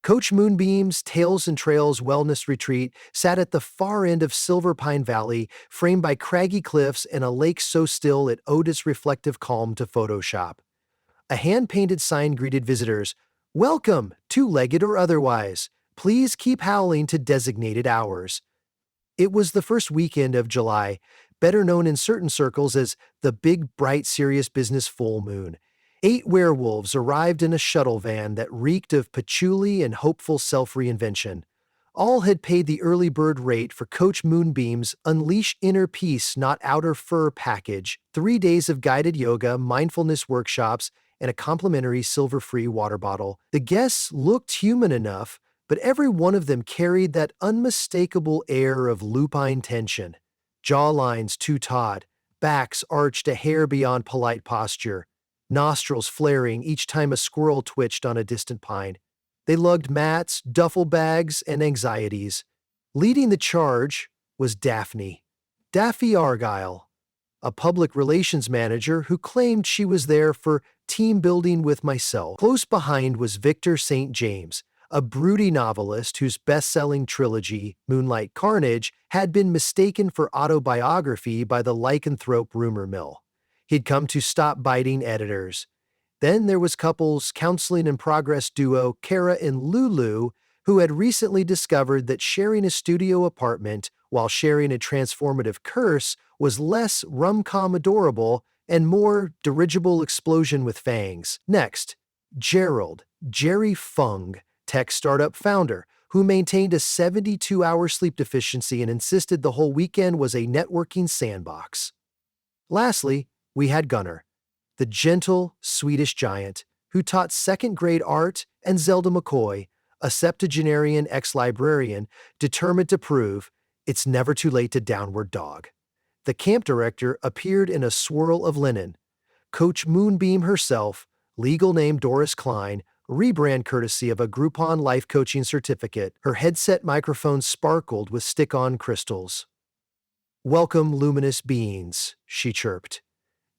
Coach Moonbeam's Tales and Trails Wellness Retreat sat at the far end of Silver Pine Valley, framed by craggy cliffs and a lake so still it owed its reflective calm to Photoshop. A hand-painted sign greeted visitors, "Welcome, two-legged or otherwise. Please keep howling to designated hours." It was the first weekend of July, better known in certain circles as the big, bright, serious business full moon. 8 werewolves arrived in a shuttle van that reeked of patchouli and hopeful self-reinvention. All had paid the early bird rate for Coach Moonbeam's Unleash Inner Peace Not Outer Fur package, 3 days of guided yoga, mindfulness workshops, and a complimentary silver-free water bottle. The guests looked human enough, but every one of them carried that unmistakable air of lupine tension. Jawlines too taut, backs arched a hair beyond polite posture, nostrils flaring each time a squirrel twitched on a distant pine. They lugged mats, duffel bags, and anxieties. Leading the charge was Daphne Argyle, a public relations manager who claimed she was there for team building with myself. Close behind was Victor St. James, a broody novelist whose best-selling trilogy, Moonlight Carnage, had been mistaken for autobiography by the lycanthrope rumor mill. He'd come to stop biting editors. Then there was couples counseling in progress duo Kara and Lulu, who had recently discovered that sharing a studio apartment while sharing a transformative curse was less rom-com adorable and more dirigible explosion with fangs. Next, Jerry Fung, tech startup founder, who maintained a 72-hour sleep deficiency and insisted the whole weekend was a networking sandbox. Lastly, we had Gunnar, the gentle Swedish giant who taught second-grade art, and Zelda McCoy, a septuagenarian ex-librarian determined to prove it's never too late to downward dog. The camp director appeared in a swirl of linen. Coach Moonbeam herself, legal name Doris Klein, rebrand courtesy of a Groupon life coaching certificate, her headset microphone sparkled with stick-on crystals. "Welcome, luminous beings," she chirped.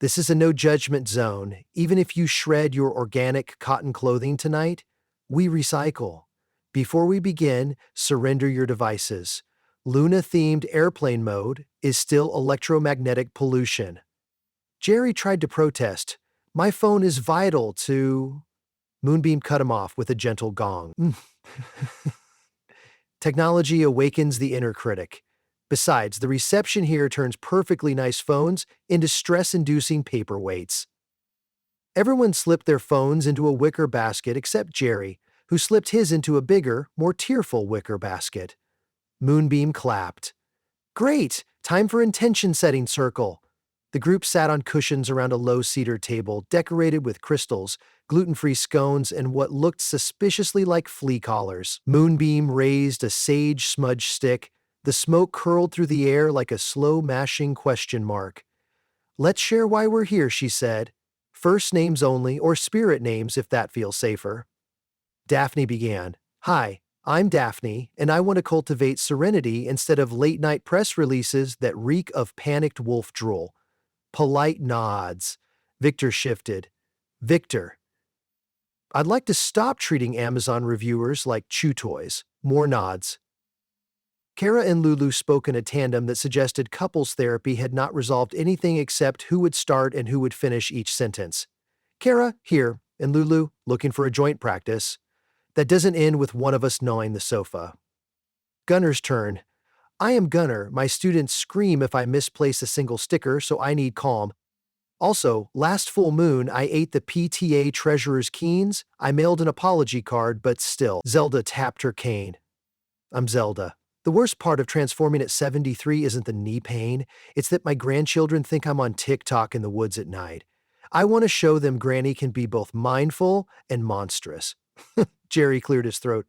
"This is a no-judgment zone. Even if you shred your organic cotton clothing tonight, we recycle. Before we begin, surrender your devices. Luna-themed airplane mode is still electromagnetic pollution." Jerry tried to protest. "My phone is vital to..." Moonbeam cut him off with a gentle gong. "Technology awakens the inner critic. Besides, the reception here turns perfectly nice phones into stress-inducing paperweights." Everyone slipped their phones into a wicker basket except Jerry, who slipped his into a bigger, more tearful wicker basket. Moonbeam clapped. "Great! Time for intention-setting circle." The group sat on cushions around a low cedar table decorated with crystals, gluten-free scones, and what looked suspiciously like flea collars. Moonbeam raised a sage smudge stick. The smoke curled through the air like a slow-mashing question mark. "Let's share why we're here," she said. "First names only, or spirit names if that feels safer." Daphne began. "Hi, I'm Daphne, and I want to cultivate serenity instead of late-night press releases that reek of panicked wolf drool." Polite nods. Victor shifted. "Victor, I'd like to stop treating Amazon reviewers like chew toys." More nods. Kara and Lulu spoke in a tandem that suggested couples therapy had not resolved anything except who would start and who would finish each sentence. Kara, here, and Lulu, looking for a joint practice. That doesn't end with one of us gnawing the sofa. Gunnar's turn. "I am Gunnar. My students scream if I misplace a single sticker, so I need calm. Also, last full moon, I ate the PTA treasurer's keens. I mailed an apology card, but still." Zelda tapped her cane. "I'm Zelda. The worst part of transforming at 73 isn't the knee pain. It's that my grandchildren think I'm on TikTok in the woods at night. I want to show them Granny can be both mindful and monstrous." Jerry cleared his throat.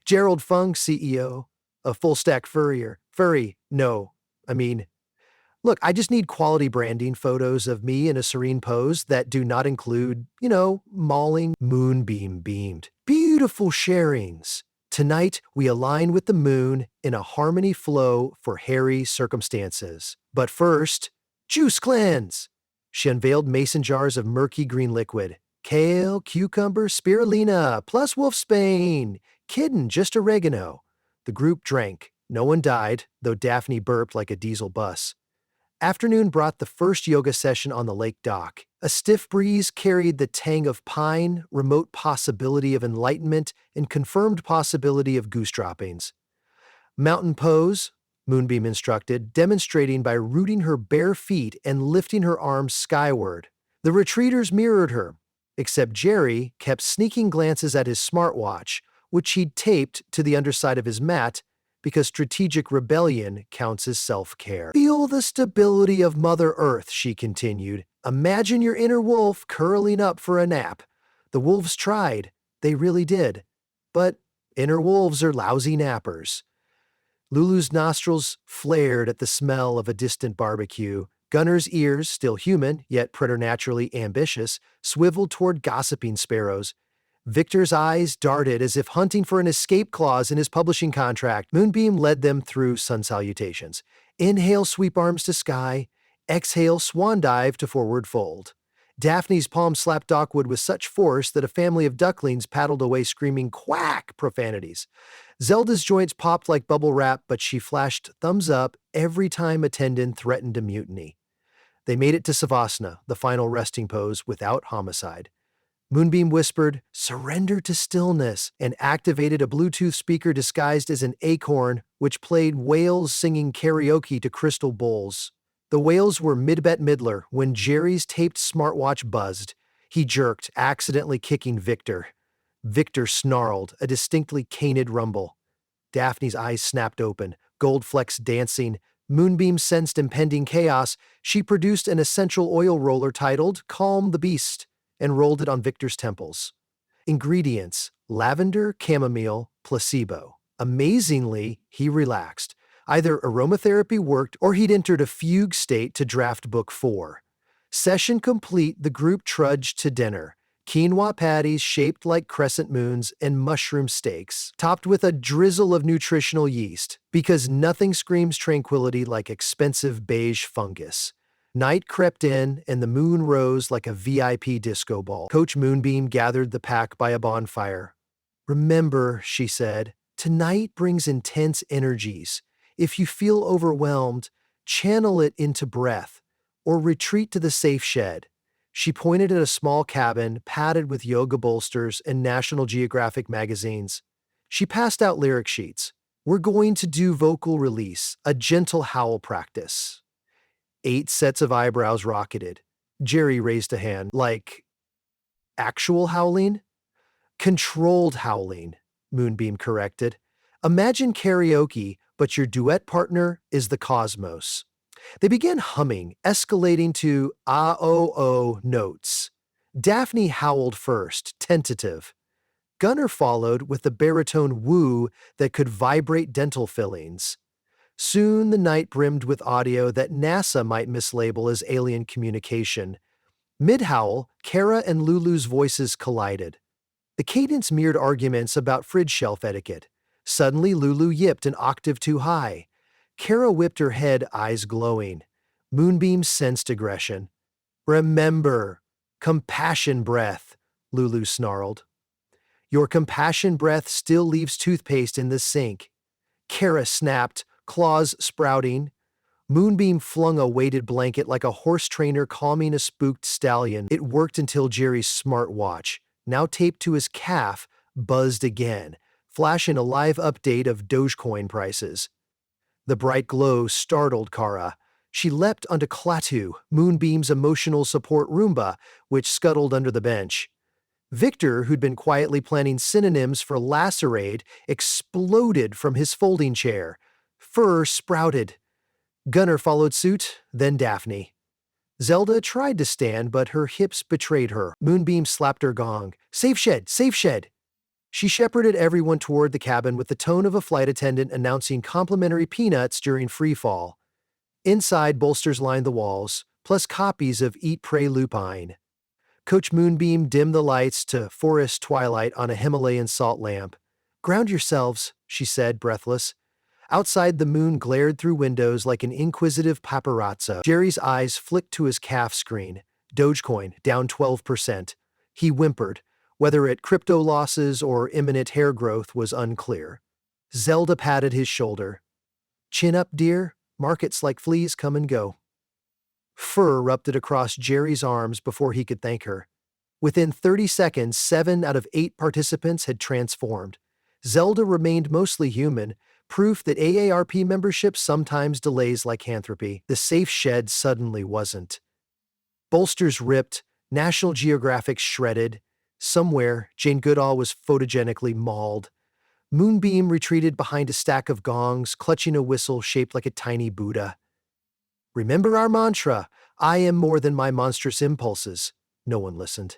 "Gerald Fung, CEO. A full-stack furrier. Look, I just need quality branding photos of me in a serene pose that do not include, mauling." Moonbeam beamed. "Beautiful sharings. Tonight, we align with the moon in a harmony flow for hairy circumstances. But first, juice cleanse." She unveiled mason jars of murky green liquid. "Kale, cucumber, spirulina, plus wolfsbane. Kiddin', just oregano. The group drank. No one died, though Daphne burped like a diesel bus. Afternoon brought the first yoga session on the lake dock. A stiff breeze carried the tang of pine, remote possibility of enlightenment, and confirmed possibility of goose droppings. Mountain pose, Moonbeam instructed, demonstrating by rooting her bare feet and lifting her arms skyward. The retreaters mirrored her, except Jerry kept sneaking glances at his smartwatch, which he'd taped to the underside of his mat because strategic rebellion counts as self-care. Feel the stability of Mother Earth, she continued. Imagine your inner wolf curling up for a nap. The wolves tried. They really did. But inner wolves are lousy nappers. Lulu's nostrils flared at the smell of a distant barbecue. Gunner's ears, still human, yet preternaturally ambitious, swiveled toward gossiping sparrows. Victor's eyes darted as if hunting for an escape clause in his publishing contract. Moonbeam led them through sun salutations. Inhale, sweep arms to sky. Exhale, swan dive to forward fold. Daphne's palm slapped Dockwood with such force that a family of ducklings paddled away screaming quack profanities. Zelda's joints popped like bubble wrap, but she flashed thumbs up every time a tendon threatened a mutiny. They made it to Savasana, the final resting pose, without homicide. Moonbeam whispered, "Surrender to stillness," and activated a Bluetooth speaker disguised as an acorn, which played whales singing karaoke to crystal bowls. The whales were mid-Bette Midler when Jerry's taped smartwatch buzzed. He jerked, accidentally kicking Victor. Victor snarled, a distinctly canid rumble. Daphne's eyes snapped open, gold flecks dancing. Moonbeam sensed impending chaos. She produced an essential oil roller titled Calm the Beast and rolled it on Victor's temples. Ingredients: lavender, chamomile, placebo. Amazingly, he relaxed. Either aromatherapy worked or he'd entered a fugue state to draft book 4. Session complete, the group trudged to dinner. Quinoa patties shaped like crescent moons and mushroom steaks, topped with a drizzle of nutritional yeast, because nothing screams tranquility like expensive beige fungus. Night crept in, and the moon rose like a VIP disco ball. Coach Moonbeam gathered the pack by a bonfire. "Remember," she said, "tonight brings intense energies. If you feel overwhelmed, channel it into breath, or retreat to the safe shed." She pointed at a small cabin padded with yoga bolsters and National Geographic magazines. She passed out lyric sheets. "We're going to do vocal release, a gentle howl practice." 8 sets of eyebrows rocketed. Jerry raised a hand. "Like actual howling?" "Controlled howling," Moonbeam corrected. "Imagine karaoke, but your duet partner is the cosmos." They began humming, escalating to ah-oh-oh notes. Daphne howled first, tentative. Gunner followed with the baritone woo that could vibrate dental fillings. Soon the night brimmed with audio that NASA might mislabel as alien communication. Mid-howl, Kara and Lulu's voices collided. The cadence mirrored arguments about fridge shelf etiquette. Suddenly Lulu yipped an octave too high. Kara whipped her head, eyes glowing. Moonbeam sensed aggression. "Remember, compassion breath," Lulu snarled. "Your compassion breath still leaves toothpaste in the sink." Kara snapped, claws sprouting. Moonbeam flung a weighted blanket like a horse trainer calming a spooked stallion. It worked until Jerry's smartwatch, now taped to his calf, buzzed again, flashing a live update of Dogecoin prices. The bright glow startled Kara. She leapt onto Klaatu, Moonbeam's emotional support Roomba, which scuttled under the bench. Victor, who'd been quietly planning synonyms for lacerade, exploded from his folding chair. Fur sprouted. Gunner followed suit, then Daphne. Zelda tried to stand, but her hips betrayed her. Moonbeam slapped her gong. "Safe shed! Safe shed!" She shepherded everyone toward the cabin with the tone of a flight attendant announcing complimentary peanuts during freefall. Inside, bolsters lined the walls, plus copies of Eat, Pray, Lupine. Coach Moonbeam dimmed the lights to forest twilight on a Himalayan salt lamp. "Ground yourselves," she said, breathless. Outside, the moon glared through windows like an inquisitive paparazzo. Jerry's eyes flicked to his calf screen. Dogecoin, down 12%. He whimpered. Whether at crypto losses or imminent hair growth was unclear. Zelda patted his shoulder. Chin up, dear. Markets like fleas come and go. Fur erupted across Jerry's arms before he could thank her. Within 30 seconds, 7 out of 8 participants had transformed. Zelda remained mostly human, proof that AARP membership sometimes delays lycanthropy. The safe shed suddenly wasn't. Bolsters ripped, National Geographic shredded. Somewhere, Jane Goodall was photogenically mauled. Moonbeam retreated behind a stack of gongs, clutching a whistle shaped like a tiny Buddha. Remember our mantra, I am more than my monstrous impulses. No one listened.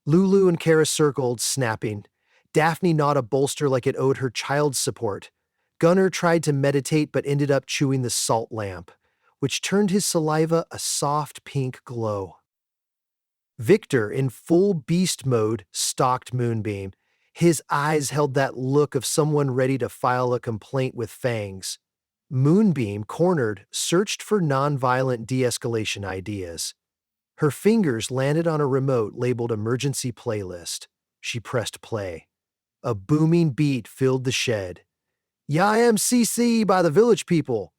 Lulu and Kara circled, snapping. Daphne gnawed a bolster like it owed her child's support. Gunnar tried to meditate but ended up chewing the salt lamp, which turned his saliva a soft pink glow. Victor, in full beast mode, stalked Moonbeam. His eyes held that look of someone ready to file a complaint with fangs. Moonbeam, cornered, searched for nonviolent de-escalation ideas. Her fingers landed on a remote labeled Emergency Playlist. She pressed play. A booming beat filled the shed. YMCC by the Village People.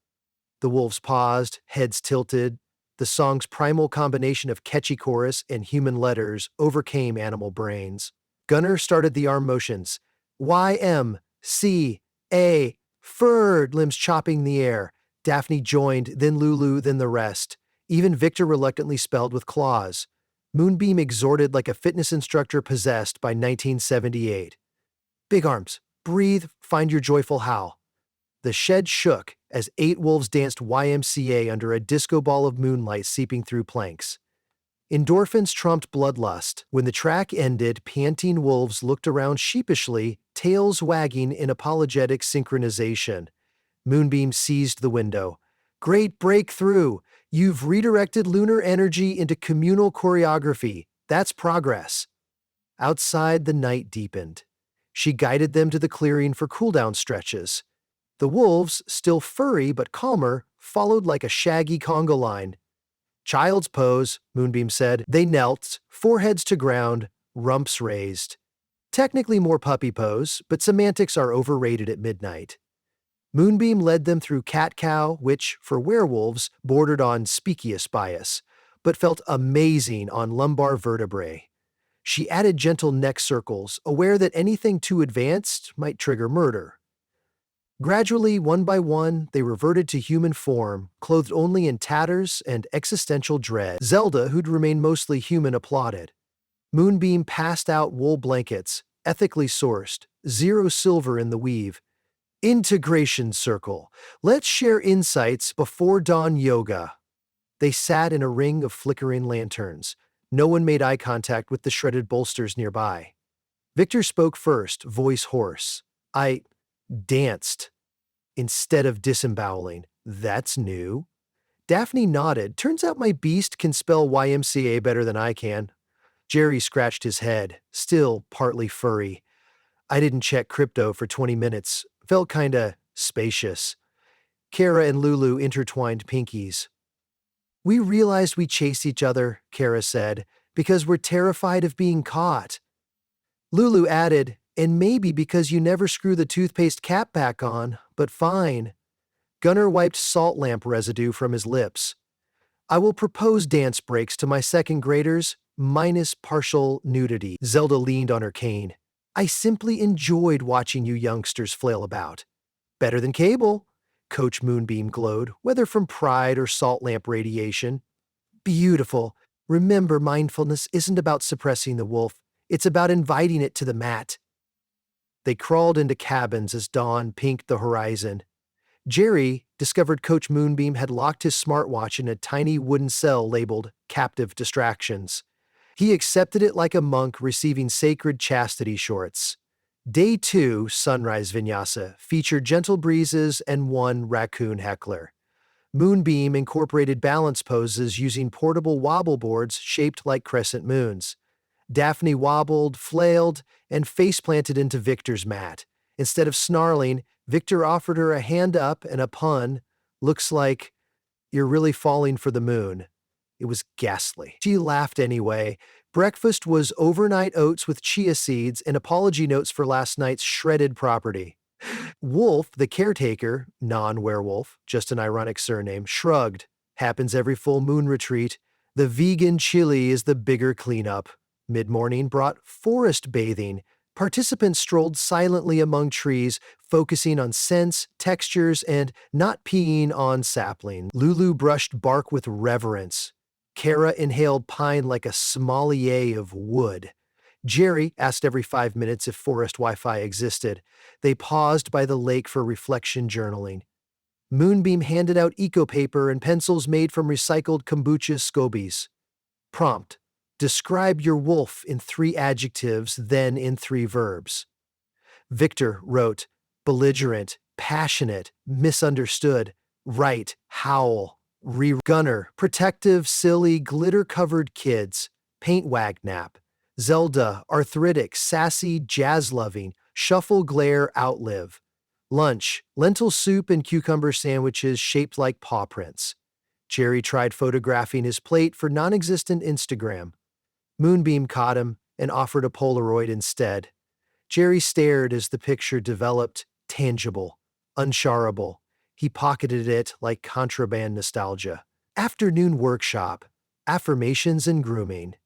The wolves paused, heads tilted. The song's primal combination of catchy chorus and human letters overcame animal brains. Gunnar started the arm motions. Y-M-C-A, Furred, limbs chopping the air. Daphne joined, then Lulu, then the rest. Even Victor reluctantly spelled with claws. Moonbeam exhorted like a fitness instructor possessed by 1978. Big arms, breathe, find your joyful howl. The shed shook as 8 wolves danced YMCA under a disco ball of moonlight seeping through planks. Endorphins trumped bloodlust. When the track ended, panting wolves looked around sheepishly, tails wagging in apologetic synchronization. Moonbeam seized the window. Great breakthrough! You've redirected lunar energy into communal choreography. That's progress. Outside, the night deepened. She guided them to the clearing for cooldown stretches. The wolves, still furry but calmer, followed like a shaggy conga line. Child's pose, Moonbeam said. They knelt, foreheads to ground, rumps raised. Technically more puppy pose, but semantics are overrated at midnight. Moonbeam led them through cat-cow, which, for werewolves, bordered on specious bias, but felt amazing on lumbar vertebrae. She added gentle neck circles, aware that anything too advanced might trigger murder. Gradually, one by one, they reverted to human form, clothed only in tatters and existential dread. Zelda, who'd remained mostly human, applauded. Moonbeam passed out wool blankets, ethically sourced, 0 silver in the weave. Integration circle. Let's share insights before dawn yoga. They sat in a ring of flickering lanterns. No one made eye contact with the shredded bolsters nearby. Victor spoke first, voice hoarse. I danced instead of disemboweling. That's new. Daphne nodded. Turns out my beast can spell YMCA better than I can. Jerry scratched his head, still partly furry. I didn't check crypto for 20 minutes. Felt kinda spacious. Kara and Lulu intertwined pinkies. We realized we chased each other, Kara said, because we're terrified of being caught. Lulu added, and maybe because you never screw the toothpaste cap back on, but fine. Gunnar wiped salt lamp residue from his lips. I will propose dance breaks to my second graders, minus partial nudity. Zelda leaned on her cane. I simply enjoyed watching you youngsters flail about. Better than cable, Coach Moonbeam glowed, whether from pride or salt lamp radiation. Beautiful. Remember, mindfulness isn't about suppressing the wolf. It's about inviting it to the mat. They crawled into cabins as dawn pinked the horizon. Jerry discovered Coach Moonbeam had locked his smartwatch in a tiny wooden cell labeled Captive Distractions. He accepted it like a monk receiving sacred chastity shorts. Day 2, Sunrise Vinyasa, featured gentle breezes and 1 raccoon heckler. Moonbeam incorporated balance poses using portable wobble boards shaped like crescent moons. Daphne wobbled, flailed, and face-planted into Victor's mat. Instead of snarling, Victor offered her a hand up and a pun. Looks like, you're really falling for the moon. It was ghastly. She laughed anyway, Breakfast was overnight oats with chia seeds and apology notes for last night's shredded property. Wolf, the caretaker, non-werewolf, just an ironic surname, shrugged. Happens every full moon retreat. The vegan chili is the bigger cleanup. Mid-morning brought forest bathing. Participants strolled silently among trees, focusing on scents, textures, and not peeing on sapling. Lulu brushed bark with reverence. Kara inhaled pine like a sommelier of wood. Jerry asked every 5 minutes if forest Wi-Fi existed. They paused by the lake for reflection journaling. Moonbeam handed out eco-paper and pencils made from recycled kombucha scobies. Prompt: describe your wolf in 3 adjectives, then in 3 verbs. Victor wrote, belligerent, passionate, misunderstood, right, howl, gunner, protective, silly, glitter-covered kids, paint wagnap. Zelda, arthritic, sassy, jazz-loving, shuffle glare, outlive. Lunch, lentil soup and cucumber sandwiches shaped like paw prints. Jerry tried photographing his plate for non-existent Instagram. Moonbeam caught him and offered a Polaroid instead. Jerry stared as the picture developed, tangible, unsharable. He pocketed it like contraband nostalgia. Afternoon workshop, affirmations and grooming.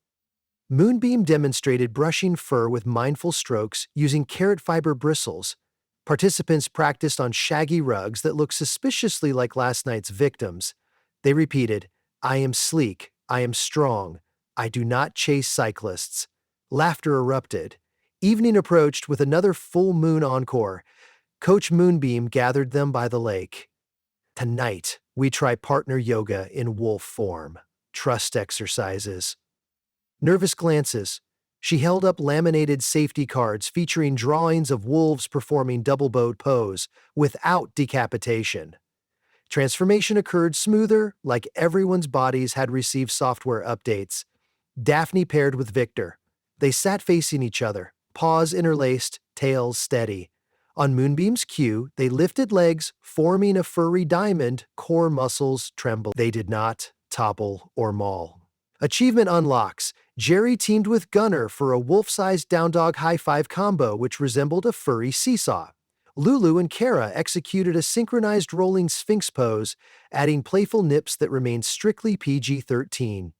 Moonbeam demonstrated brushing fur with mindful strokes using carrot fiber bristles. Participants practiced on shaggy rugs that looked suspiciously like last night's victims. They repeated, I am sleek, I am strong, I do not chase cyclists. Laughter erupted. Evening approached with another full moon encore. Coach Moonbeam gathered them by the lake. Tonight, we try partner yoga in wolf form. Trust exercises. Nervous glances. She held up laminated safety cards featuring drawings of wolves performing double-bowed pose without decapitation. Transformation occurred smoother, like everyone's bodies had received software updates. Daphne paired with Victor. They sat facing each other, paws interlaced, tails steady. On Moonbeam's cue, they lifted legs, forming a furry diamond, core muscles trembled. They did not topple or maul. Achievement unlocks. Jerry teamed with Gunner for a wolf-sized down-dog high-five combo which resembled a furry seesaw. Lulu and Kara executed a synchronized rolling sphinx pose, adding playful nips that remained strictly PG-13.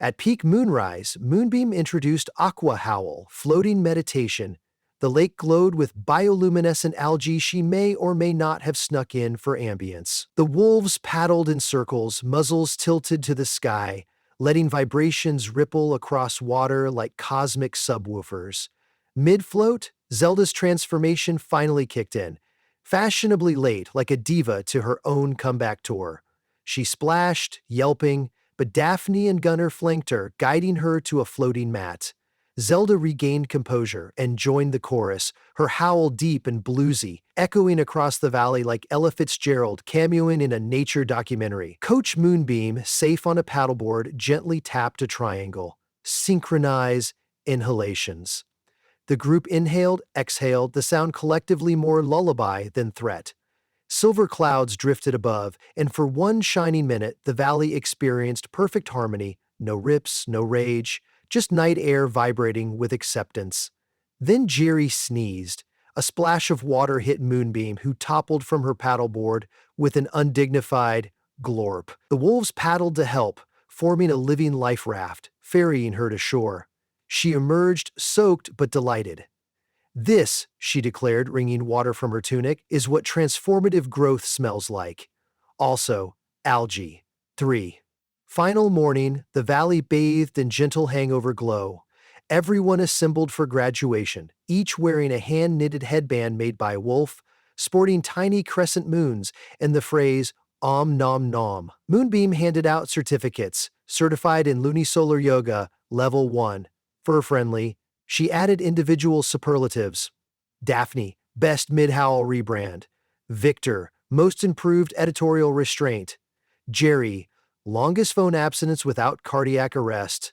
At peak moonrise, Moonbeam introduced Aqua Howl, floating meditation. The lake glowed with bioluminescent algae she may or may not have snuck in for ambience. The wolves paddled in circles, muzzles tilted to the sky, letting vibrations ripple across water like cosmic subwoofers. Mid-float, Zelda's transformation finally kicked in, fashionably late like a diva to her own comeback tour. She splashed, yelping, but Daphne and Gunner flanked her, guiding her to a floating mat. Zelda regained composure and joined the chorus, her howl deep and bluesy, echoing across the valley like Ella Fitzgerald cameoing in a nature documentary. Coach Moonbeam, safe on a paddleboard, gently tapped a triangle. Synchronize inhalations. The group inhaled, exhaled, the sound collectively more lullaby than threat. Silver clouds drifted above, and for one shining minute, the valley experienced perfect harmony, no rips, no rage, just night air vibrating with acceptance. Then Jerry sneezed. A splash of water hit Moonbeam, who toppled from her paddleboard with an undignified glorp. The wolves paddled to help, forming a living life raft, ferrying her to shore. She emerged soaked but delighted. This, she declared, wringing water from her tunic, is what transformative growth smells like. Also, algae. 3. Final morning, the valley bathed in gentle hangover glow. Everyone assembled for graduation, each wearing a hand-knitted headband made by Wolf, sporting tiny crescent moons, and the phrase, Om Nom Nom. Moonbeam handed out certificates, certified in Lunisolar Yoga, Level 1, fur-friendly. She added individual superlatives. Daphne, best mid-howl rebrand. Victor, most improved editorial restraint. Jerry, longest phone abstinence without cardiac arrest.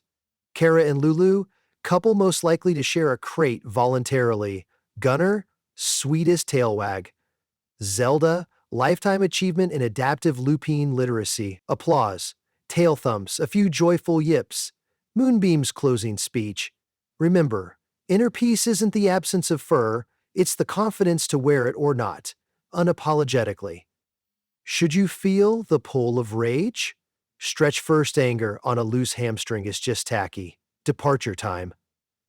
Kara and Lulu, couple most likely to share a crate voluntarily. Gunner, sweetest tail wag. Zelda, lifetime achievement in adaptive lupine literacy. Applause. Tail thumps, a few joyful yips. Moonbeam's closing speech. Remember, inner peace isn't the absence of fur, it's the confidence to wear it or not, unapologetically. Should you feel the pull of rage? Stretch first. Anger on a loose hamstring is just tacky. Departure time.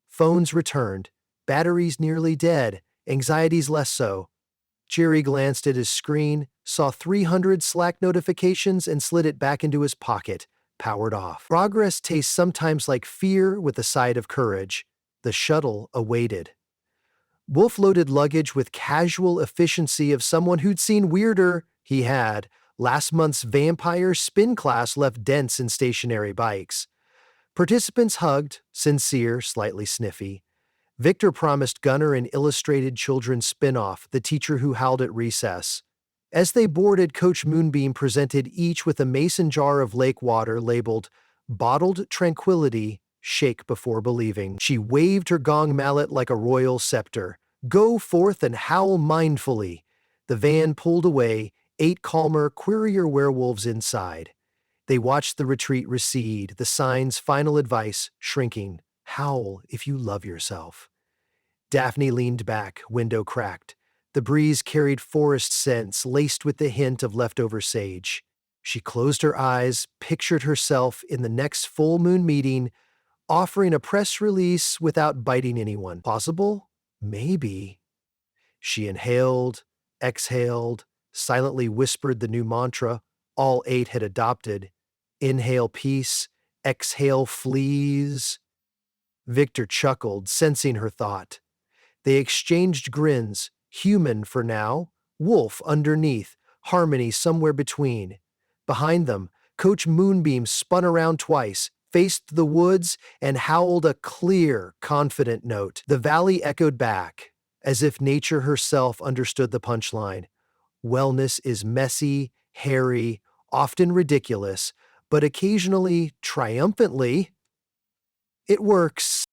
Phones returned. Batteries nearly dead. Anxieties less so. Jerry glanced at his screen, saw 300 Slack notifications, and slid it back into his pocket. Powered off. Progress tastes sometimes like fear with a side of courage. The shuttle awaited. Wolf loaded luggage with casual efficiency of someone who'd seen weirder. He had. Last month's vampire spin class left dents in stationary bikes. Participants hugged, sincere, slightly sniffy. Victor promised Gunnar an illustrated children's spin-off, The Teacher Who Howled at Recess. As they boarded, Coach Moonbeam presented each with a mason jar of lake water labeled Bottled Tranquility, Shake Before Believing. She waved her gong mallet like a royal scepter. Go forth and howl mindfully. The van pulled away, 8 calmer, queerier werewolves inside. They watched the retreat recede, the sign's final advice shrinking. Howl if you love yourself. Daphne leaned back, window cracked. The breeze carried forest scents laced with the hint of leftover sage. She closed her eyes, pictured herself in the next full moon meeting, offering a press release without biting anyone. Possible? Maybe. She inhaled, exhaled, silently whispered the new mantra all 8 had adopted. Inhale peace, exhale fleas. Victor chuckled, sensing her thought. They exchanged grins, human for now, wolf underneath, harmony somewhere between. Behind them, Coach Moonbeam spun around twice, faced the woods, and howled a clear, confident note. The valley echoed back, as if nature herself understood the punchline. Wellness is messy, hairy, often ridiculous, but occasionally, triumphantly, it works.